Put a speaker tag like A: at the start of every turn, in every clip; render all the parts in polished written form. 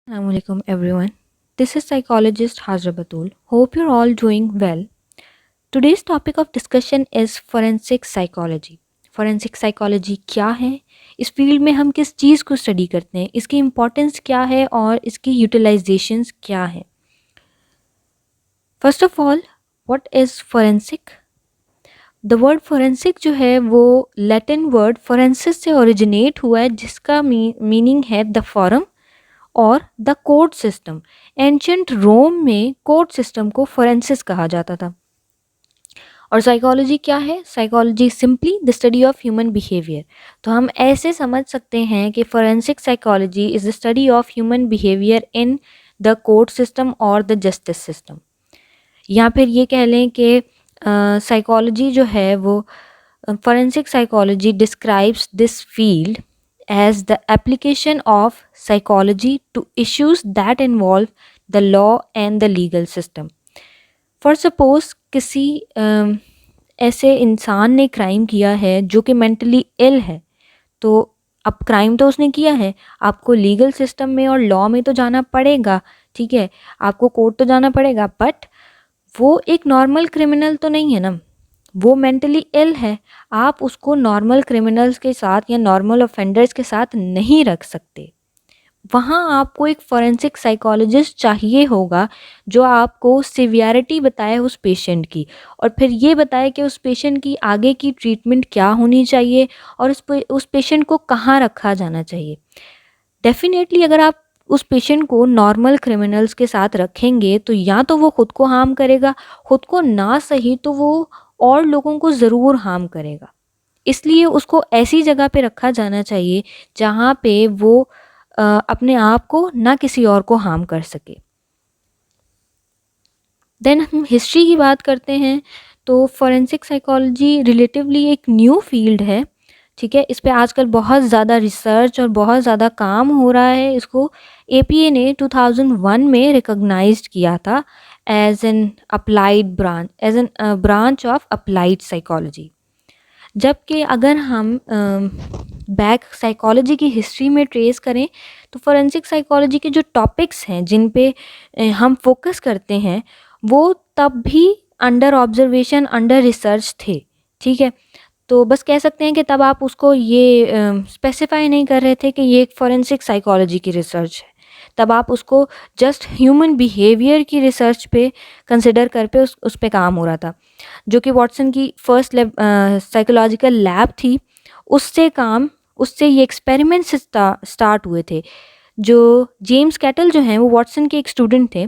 A: Assalamualaikum everyone. This is psychologist Hazra Batul. Hope you're all doing well. Today's topic of discussion is forensic psychology. Forensic psychology क्या है, इस field में हम किस चीज़ को study करते हैं, इसकी इम्पोर्टेंस क्या है और इसकी यूटिलाइजेशंस क्या है. First of all, what is forensic? The word forensic जो है वो लैटिन वर्ड फोरेंसिस से ओरिजिनेट हुआ है, जिसका मीनिंग है द फॉरम और द कोर्ट सिस्टम. एंशंट रोम में कोर्ट सिस्टम को फोरेंसिस कहा जाता था. और साइकोलॉजी क्या है? Psychology simply the study of human behaviour. तो हम ऐसे समझ सकते हैं कि forensic psychology is the study of human behaviour in the court system और द जस्टिस सिस्टम. या फिर ये कह लें कि साइकोलॉजी जो है वो forensic psychology describes this field as the application of psychology to issues that involve the law and the legal system. For suppose किसी ऐसे इंसान ने क्राइम किया है जो कि मेंटली इल है, तो अब क्राइम तो उसने किया है, आपको लीगल सिस्टम में और लॉ में तो जाना पड़ेगा, ठीक है, आपको कोर्ट तो जाना पड़ेगा, बट वो एक नॉर्मल क्रिमिनल तो नहीं है ना, वो मेंटली इल है. आप उसको नॉर्मल क्रिमिनल्स के साथ या नॉर्मल ऑफेंडर्स के साथ नहीं रख सकते. वहाँ आपको एक फोरेंसिक साइकोलॉजिस्ट चाहिए होगा जो आपको सिवियरिटी बताए उस पेशेंट की, और फिर ये बताए कि उस पेशेंट की आगे की ट्रीटमेंट क्या होनी चाहिए और उस पेशेंट को कहाँ रखा जाना चाहिए. डेफिनेटली अगर आप उस पेशेंट को नॉर्मल क्रिमिनल्स के साथ रखेंगे तो या तो वो खुद को हार्म करेगा, खुद को ना सही तो वो और लोगों को ज़रूर हार्म करेगा. इसलिए उसको ऐसी जगह पे रखा जाना चाहिए जहाँ पे वो अपने आप को ना किसी और को हार्म कर सके. देन हम हिस्ट्री की बात करते हैं. तो फोरेंसिक साइकोलॉजी रिलेटिवली एक न्यू फील्ड है, ठीक है. इस पे आजकल बहुत ज़्यादा रिसर्च और बहुत ज़्यादा काम हो रहा है. इसको APA ने 2001 में रिकॉग्नाइज्ड किया था as an applied branch, as an branch of applied psychology. जबकि अगर हम बैक साइकोलॉजी की हिस्ट्री में ट्रेस करें तो फोरेंसिक साइकोलॉजी के जो टॉपिक्स हैं जिन पे हम फोकस करते हैं वो तब भी अंडर ऑब्जर्वेशन, अंडर रिसर्च थे, ठीक है. तो बस कह सकते हैं कि तब आप उसको ये स्पेसिफाई नहीं कर रहे थे कि ये एक फोरेंसिक साइकोलॉजी की रिसर्च है. तब आप उसको जस्ट ह्यूमन बिहेवियर की रिसर्च पे कंसिडर कर पे उस पे काम हो रहा था, जो कि वॉटसन की फर्स्ट साइकोलॉजिकल लैब थी. उससे ये एक्सपेरिमेंट्स स्टार्ट हुए थे. जो जेम्स कैटल जो हैं वो वॉटसन के एक स्टूडेंट थे.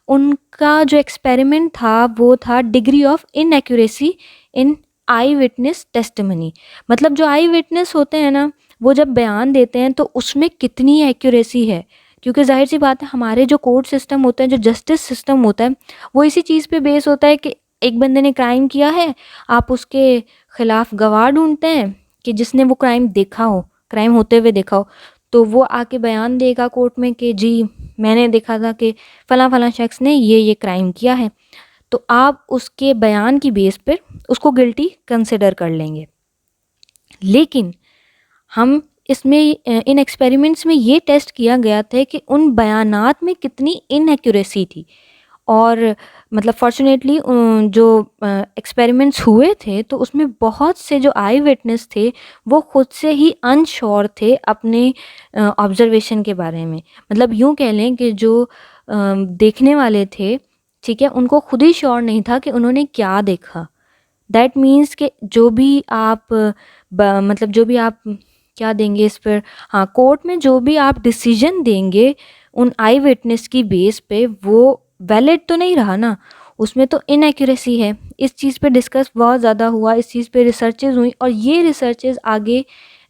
A: उनका जो एक्सपेरिमेंट था वो था degree of inaccuracy in I witness testimony. मतलब जो आई विटनेस होते हैं ना, वो जब बयान देते हैं तो उसमें कितनी एक्यूरेसी है, क्योंकि जाहिर सी बात है हमारे जो कोर्ट सिस्टम होते हैं, जो जस्टिस सिस्टम होता है, वो इसी चीज़ पे बेस होता है कि एक बंदे ने क्राइम किया है, आप उसके खिलाफ गवाह ढूंढते हैं कि जिसने वो क्राइम देखा हो, क्राइम होते हुए देखा हो, तो वो आके बयान देगा कोर्ट में कि जी मैंने देखा था कि फ़लाँ फ़लाँ शख्स ने ये क्राइम किया है. तो आप उसके बयान की बेस पर उसको गिल्टी कंसिडर कर लेंगे. लेकिन हम इसमें इन एक्सपेरिमेंट्स में ये टेस्ट किया गया था कि उन बयानात में कितनी इनएक्यूरेसी थी. और मतलब फॉर्चुनेटली जो एक्सपेरिमेंट्स हुए थे तो उसमें बहुत से जो आई विटनेस थे वो खुद से ही अनश्योर थे अपने ऑब्जर्वेशन के बारे में. मतलब यूँ कह लें कि जो देखने वाले थे, ठीक है, उनको खुद ही श्योर नहीं था कि उन्होंने क्या देखा. दैट मीन्स कि जो भी आप मतलब जो भी आप क्या देंगे इस पर, हाँ, कोर्ट में जो भी आप डिसीजन देंगे उन आई विटनेस की बेस पे वो वैलिड तो नहीं रहा ना, उसमें तो इनएक्यूरेसी है. इस चीज़ पे डिस्कस बहुत ज़्यादा हुआ, इस चीज़ पे रिसर्चेज हुई और ये रिसर्चेज आगे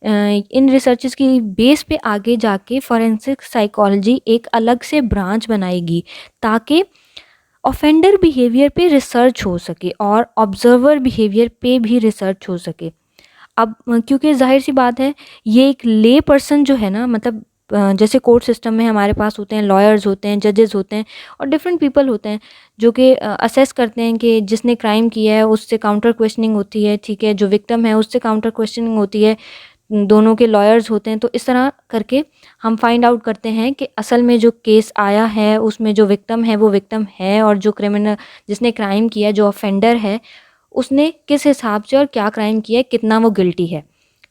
A: इन रिसर्चेज की बेस पे आगे जाके फोरेंसिक साइकोलॉजी एक अलग से ब्रांच बनाएगी ताकि ऑफेंडर बिहेवियर पे रिसर्च हो सके और ऑब्जर्वर बिहेवियर पे भी रिसर्च हो सके. अब क्योंकि जाहिर सी बात है ये एक ले पर्सन जो है ना, मतलब जैसे कोर्ट सिस्टम में हमारे पास होते हैं लॉयर्स, होते हैं जजेस, होते हैं और डिफरेंट पीपल होते हैं जो कि असेस करते हैं कि जिसने क्राइम किया है उससे काउंटर क्वेश्चनिंग होती है, ठीक है, जो विक्टिम है उससे काउंटर क्वेश्चनिंग होती है. दोनों के लॉयर्स होते हैं। तो इस तरह करके हम फाइंड आउट करते हैं कि असल में जो केस आया है उसमें जो विक्टिम है वो विक्टिम है, और जो क्रिमिनल जिसने क्राइम किया, जो ऑफेंडर है, उसने किस हिसाब से और क्या क्राइम किया है, कितना वो गिल्टी है।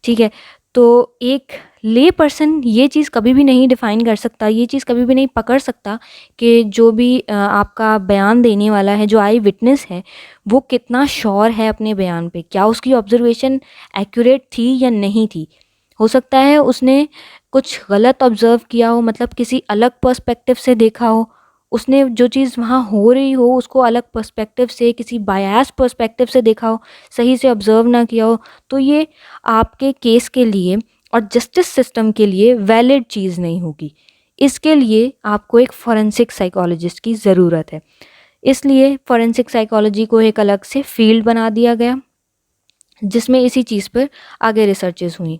A: ठीक है, तो एक ले पर्सन ये चीज़ कभी भी नहीं डिफ़ाइन कर सकता, ये चीज़ कभी भी नहीं पकड़ सकता कि जो भी आपका बयान देने वाला है, जो आई विटनेस है, वो कितना श्योर है अपने बयान पे, क्या उसकी ऑब्जर्वेशन एक्यूरेट थी या नहीं थी। हो सकता है उसने कुछ गलत ऑब्ज़र्व किया हो, मतलब किसी अलग पर्सपेक्टिव से देखा हो, उसने जो चीज़ वहाँ हो रही हो उसको अलग पर्सपेक्टिव से, किसी बायस पर्सपेक्टिव से देखा हो, सही से ऑब्ज़र्व ना किया हो। तो ये आपके केस के लिए और जस्टिस सिस्टम के लिए वैलिड चीज़ नहीं होगी। इसके लिए आपको एक फॉरेंसिक साइकोलॉजिस्ट की ज़रूरत है। इसलिए फॉरेंसिक साइकोलॉजी को एक अलग से फील्ड बना दिया गया, जिसमें इसी चीज़ पर आगे रिसर्चेस हुई।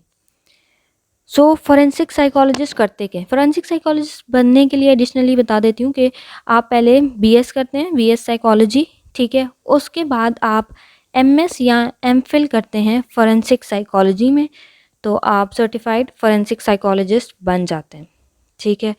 A: सो फॉरेंसिक साइकोलॉजिस्ट करते क्या? फॉरेंसिक साइकोलॉजिस्ट बनने के लिए एडिशनली बता देती हूँ कि आप पहले बीएस करते हैं, बीएस साइकोलॉजी, ठीक है। उसके बाद आप एमएस या एमफिल करते हैं फॉरेंसिक साइकोलॉजी में, तो आप सर्टिफाइड फॉरेंसिक साइकोलॉजिस्ट बन जाते हैं, ठीक है।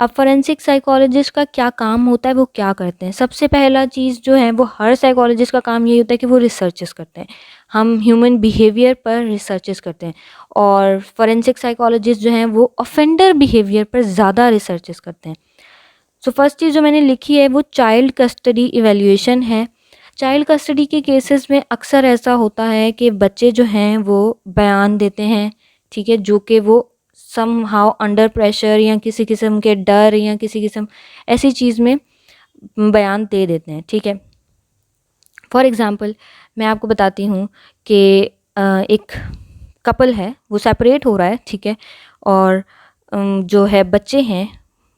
A: अब फॉरेंसिक साइकोलॉजिस्ट का क्या काम होता है, वो क्या करते हैं? सबसे पहला चीज़ जो है वो हर साइकोलॉजिस्ट का काम यही होता है कि वो रिसर्चेस करते हैं। हम ह्यूमन बिहेवियर पर रिसर्चेस करते हैं, और फॉरेंसिक साइकोलॉजिस्ट जो हैं वो ऑफेंडर बिहेवियर पर ज़्यादा रिसर्चेस करते हैं। सो फर्स्ट चीज़ जो मैंने लिखी है वो चाइल्ड कस्टडी इवैल्यूएशन है। चाइल्ड कस्टडी के केसेस में अक्सर ऐसा होता है कि बच्चे जो हैं वो बयान देते हैं, ठीक है, जो कि वो सम हाउ अंडर प्रेशर या किसी किस्म के डर या किसी किस्म ऐसी चीज़ में बयान दे देते हैं, ठीक है। फॉर एग्ज़ाम्पल मैं आपको बताती हूँ कि एक कपल है, वो सेपरेट हो रहा है, ठीक है, और जो है बच्चे हैं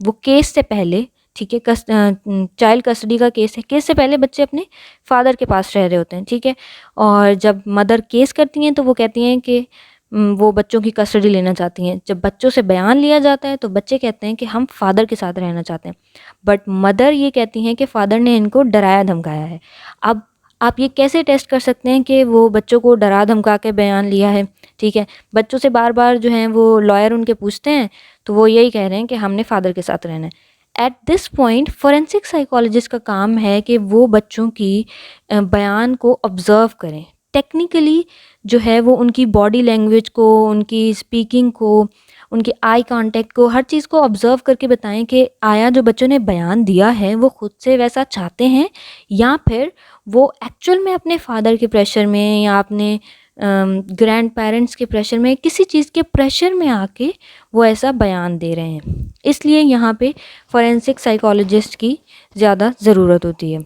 A: वो केस से पहले, ठीक है, चाइल्ड कस्टडी का केस है, केस से पहले बच्चे अपने फादर के पास रह रहे होते हैं, ठीक है। और जब मदर केस करती हैं तो वो कहती हैं कि वो बच्चों की कस्टडी लेना चाहती हैं। जब बच्चों से बयान लिया जाता है तो बच्चे कहते हैं कि हम फादर के साथ रहना चाहते हैं, बट मदर ये कहती हैं कि फ़ादर ने इनको डराया धमकाया है। अब आप ये कैसे टेस्ट कर सकते हैं कि वो बच्चों को डरा धमका के बयान लिया है, ठीक है। बच्चों से बार बार जो हैं वो लॉयर उनके पूछते हैं, तो वो यही कह रहे हैं कि हमने फ़ादर के साथ रहना है। At this point forensic psychologist का काम है कि वो बच्चों की बयान को ऑब्ज़र्व करें, टेक्निकली जो है वो उनकी बॉडी लैंग्वेज को, उनकी स्पीकिंग को, उनके आई कांटेक्ट को, हर चीज़ को ऑब्ज़र्व करके बताएं कि आया जो बच्चों ने बयान दिया है वो खुद से वैसा चाहते हैं, या फिर वो एक्चुअल में अपने फादर के प्रेशर में या अपने ग्रैंड पेरेंट्स के प्रेशर में, किसी चीज़ के प्रेशर में आके वो ऐसा बयान दे रहे हैं। इसलिए यहाँ पे फॉरेंसिक साइकोलॉजिस्ट की ज़्यादा ज़रूरत होती है।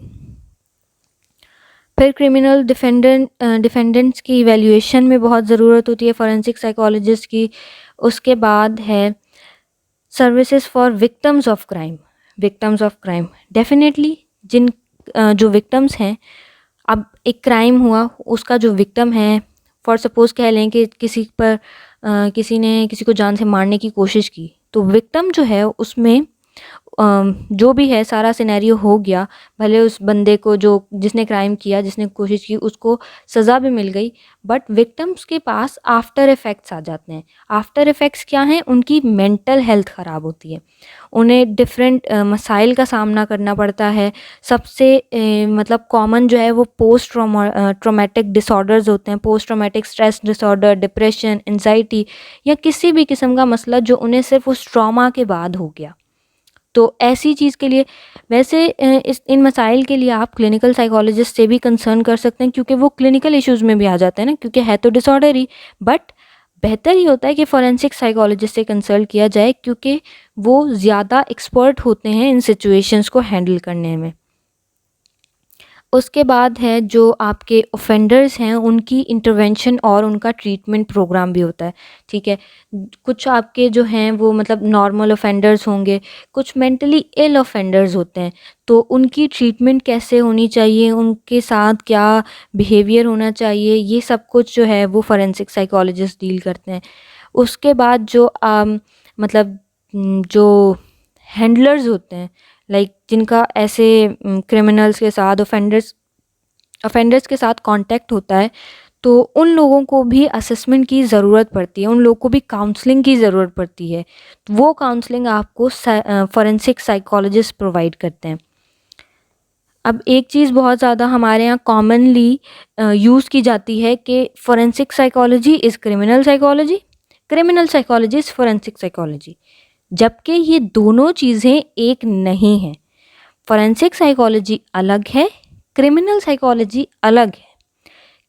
A: फिर क्रिमिनल डिफेंडेंट्स की इवैल्यूएशन में बहुत ज़रूरत होती है फॉरेंसिक साइकोलॉजिस्ट की। उसके बाद है services for victims of crime. Victims of crime definitely जिन जो विक्टिम्स हैं, अब एक क्राइम हुआ, उसका जो विक्टिम है, फॉर सपोज़ कह लें कि किसी पर किसी ने किसी को जान से मारने की कोशिश की, तो विक्टिम जो है उसमें जो भी है सारा सिनेरियो हो गया, भले उस बंदे को जो जिसने क्राइम किया, जिसने कोशिश की, उसको सज़ा भी मिल गई, बट विक्टिम्स के पास आफ्टर इफ़ेक्ट्स आ जाते हैं। आफ्टर इफ़ेक्ट्स क्या हैं? उनकी मेंटल हेल्थ ख़राब होती है, उन्हें डिफरेंट मसाइल का सामना करना पड़ता है। सबसे मतलब कॉमन जो है वो पोस्ट ट्रॉमेटिक डिसऑर्डर्स होते हैं, post traumatic stress disorder, depression, anxiety, या किसी भी किस्म का मसला जो उन्हें सिर्फ उस ट्रॉमा के बाद हो गया। तो ऐसी चीज़ के लिए वैसे इन मसाइल के लिए आप क्लिनिकल साइकोलॉजिस्ट से भी कंसर्न कर सकते हैं, क्योंकि वो क्लिनिकल इश्यूज़ में भी आ जाते हैं ना, क्योंकि है तो डिसऑर्डर ही। बट बेहतर ही होता है कि फॉरेंसिक साइकोलॉजिस्ट से कंसल्ट किया जाए, क्योंकि वो ज़्यादा एक्सपर्ट होते हैं इन सिचुएशंस को हैंडल करने में। उसके बाद है जो आपके ऑफेंडर्स हैं उनकी इंटरवेंशन और उनका ट्रीटमेंट प्रोग्राम भी होता है, ठीक है। कुछ आपके जो हैं वो मतलब नॉर्मल ऑफेंडर्स होंगे, कुछ मेंटली इल ऑफेंडर्स होते हैं, तो उनकी ट्रीटमेंट कैसे होनी चाहिए, उनके साथ क्या बिहेवियर होना चाहिए, ये सब कुछ जो है वो फॉरेंसिक साइकोलॉजिस्ट डील करते हैं। उसके बाद जो मतलब जो हैंडलर्स होते हैं, लाइक जिनका ऐसे क्रिमिनल्स के साथ ऑफेंडर्स के साथ कांटेक्ट होता है, तो उन लोगों को भी असेसमेंट की ज़रूरत पड़ती है, उन लोगों को भी काउंसलिंग की ज़रूरत पड़ती है। वो काउंसलिंग आपको फॉरेंसिक साइकोलॉजिस्ट प्रोवाइड करते हैं। अब एक चीज़ बहुत ज़्यादा हमारे यहाँ कॉमनली यूज़ की जाती है कि forensic psychology is criminal psychology, criminal psychology is forensic psychology, जबकि ये दोनों चीज़ें एक नहीं हैं। फॉरेंसिक साइकोलॉजी अलग है, क्रिमिनल साइकोलॉजी अलग है।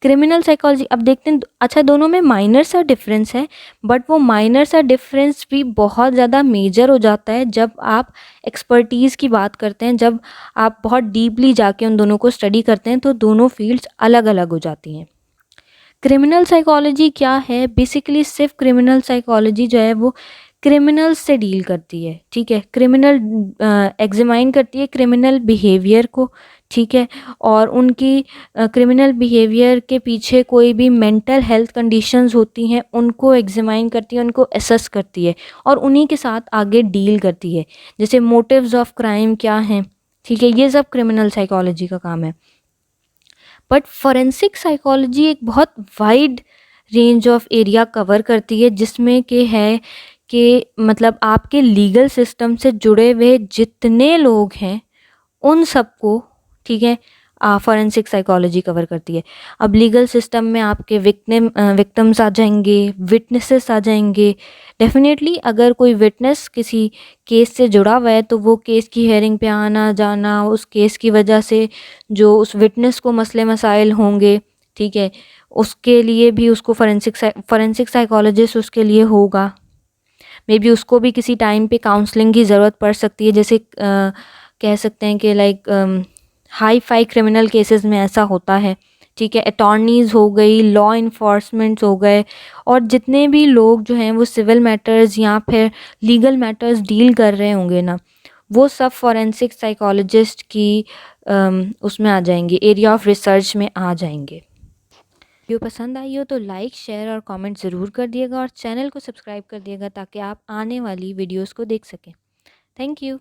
A: क्रिमिनल साइकोलॉजी अब देखते हैं, अच्छा दोनों में माइनर सा डिफरेंस है, बट वो माइनर सा डिफरेंस भी बहुत ज़्यादा मेजर हो जाता है जब आप एक्सपर्टीज़ की बात करते हैं, जब आप बहुत डीपली जाके उन दोनों को स्टडी करते हैं, तो दोनों फील्ड्स अलग अलग हो जाती हैं। क्रिमिनल साइकोलॉजी क्या है? बेसिकली सिर्फ क्रिमिनल साइकोलॉजी जो है वो क्रिमिनल्स से डील करती है, ठीक है। क्रिमिनल एग्जामाइन करती है क्रिमिनल बिहेवियर को, ठीक है, और उनकी क्रिमिनल बिहेवियर के पीछे कोई भी मेंटल हेल्थ कंडीशंस होती हैं उनको एग्जामाइन करती है, उनको असेस करती है और उन्हीं के साथ आगे डील करती है। जैसे मोटिव्स ऑफ क्राइम क्या हैं, ठीक है, ये सब क्रिमिनल साइकोलॉजी का काम है। बट फॉरेंसिक साइकोलॉजी एक बहुत wide range of area cover करती है, जिसमें कि है कि मतलब आपके लीगल सिस्टम से जुड़े हुए जितने लोग हैं उन सबको, ठीक है, फॉरेंसिक साइकोलॉजी कवर करती है। अब लीगल सिस्टम में आपके विक्टिम्स आ जाएंगे, विटनेसेस आ जाएंगे। डेफिनेटली अगर कोई विटनेस किसी केस से जुड़ा हुआ है तो वो केस की हेयरिंग पे आना जाना, उस केस की वजह से जो उस विटनेस को मसले मसाइल होंगे, ठीक है, उसके लिए भी उसको फॉरेंसिक साइकोलॉजिस्ट उसके लिए होगा। मे बी उसको भी किसी टाइम पे काउंसलिंग की ज़रूरत पड़ सकती है, जैसे कह सकते हैं कि like hi fi criminal cases में ऐसा होता है, ठीक है। अटॉर्नीज़ हो गई, लॉ इन्फोर्समेंट्स हो गए, और जितने भी लोग जो हैं वो सिविल मैटर्स या फिर लीगल मैटर्स डील कर रहे होंगे ना, वो सब फॉरेंसिक साइकोलॉजिस्ट की उसमें आ जाएंगे, एरिया ऑफ रिसर्च में आ जाएंगे। वीडियो पसंद आई हो तो लाइक, शेयर और कमेंट ज़रूर कर दिएगा और चैनल को सब्सक्राइब कर दिएगा ताकि आप आने वाली वीडियोस को देख सकें। Thank you.